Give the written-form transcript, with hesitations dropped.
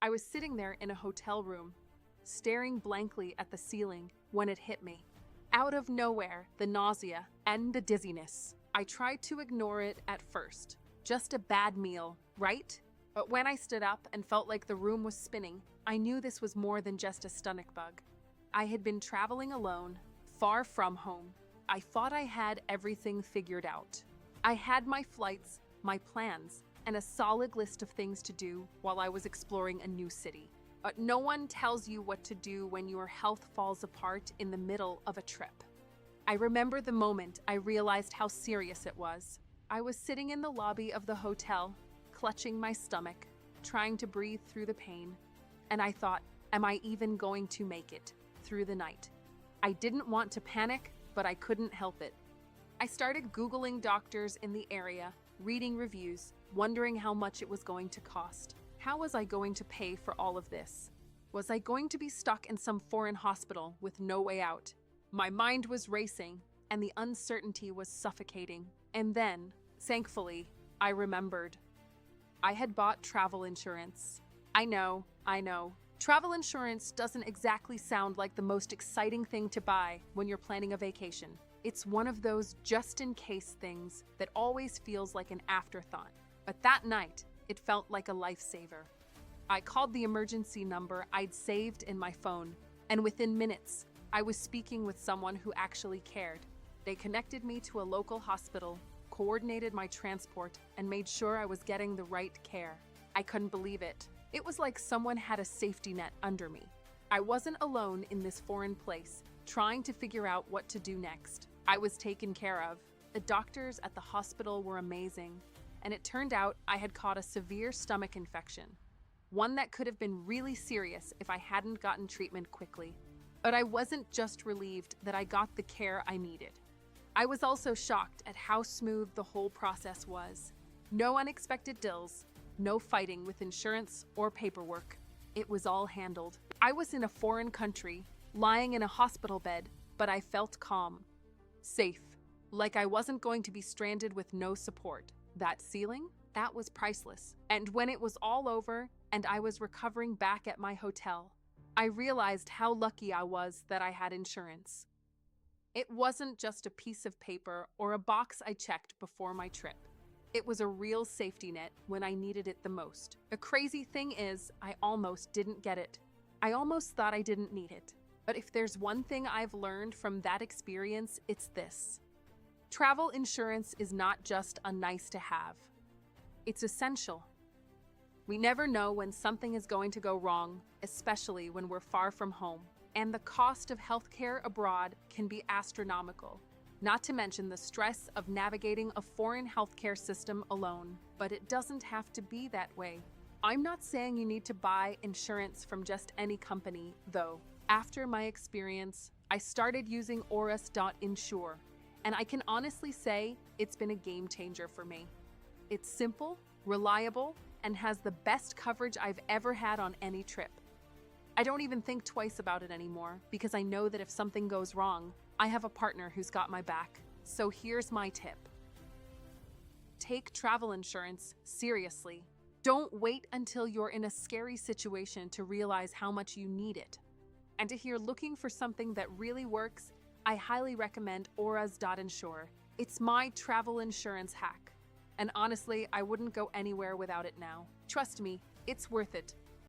I was sitting there in a hotel room, staring blankly at the ceiling when it hit me. Out of nowhere, the nausea and the dizziness. I tried to ignore it at first. Just a bad meal, right? But when I stood up and felt like the room was spinning, I knew this was more than just a stomach bug. I had been traveling alone, far from home. I thought I had everything figured out. I had my flights, my plans, and a solid list of things to do while I was exploring a new city. But no one tells you what to do when your health falls apart in the middle of a trip. I remember the moment I realized how serious it was. I was sitting in the lobby of the hotel, clutching my stomach, trying to breathe through the pain, and I thought, am I even going to make it through the night? I didn't want to panic, but I couldn't help it. I started Googling doctors in the area, reading reviews, wondering how much it was going to cost. How was I going to pay for all of this? Was I going to be stuck in some foreign hospital with no way out? My mind was racing, and the uncertainty was suffocating. And then, thankfully, I remembered. I had bought travel insurance. I know. Travel insurance doesn't exactly sound like the most exciting thing to buy when you're planning a vacation. It's one of those just-in-case things that always feels like an afterthought. But that night, it felt like a lifesaver. I called the emergency number I'd saved in my phone, and within minutes, I was speaking with someone who actually cared. They connected me to a local hospital, coordinated my transport, and made sure I was getting the right care. I couldn't believe it. It was like someone had a safety net under me. I wasn't alone in this foreign place, trying to figure out what to do next. I was taken care of. The doctors at the hospital were amazing, and it turned out I had caught a severe stomach infection, one that could have been really serious if I hadn't gotten treatment quickly. But I wasn't just relieved that I got the care I needed. I was also shocked at how smooth the whole process was. No unexpected dills, no fighting with insurance or paperwork. It was all handled. I was in a foreign country, lying in a hospital bed, but I felt calm, safe, like I wasn't going to be stranded with no support. That ceiling? That was priceless. And when it was all over and I was recovering back at my hotel, I realized how lucky I was that I had insurance. It wasn't just a piece of paper or a box I checked before my trip. It was a real safety net when I needed it the most. The crazy thing is, I almost didn't get it. I almost thought I didn't need it. But if there's one thing I've learned from that experience, it's this. Travel insurance is not just a nice to have. It's essential. We never know when something is going to go wrong, especially when we're far from home. And the cost of healthcare abroad can be astronomical. Not to mention the stress of navigating a foreign healthcare system alone. But it doesn't have to be that way. I'm not saying you need to buy insurance from just any company, though. After my experience, I started using Insure, and I can honestly say it's been a game changer for me. It's simple, reliable, and has the best coverage I've ever had on any trip. I don't even think twice about it anymore because I know that if something goes wrong, I have a partner who's got my back. So here's my tip. Take travel insurance seriously. Don't wait until you're in a scary situation to realize how much you need it. And if you're looking for something that really works, I highly recommend Insure. It's my travel insurance hack. And honestly, I wouldn't go anywhere without it now. Trust me, it's worth it.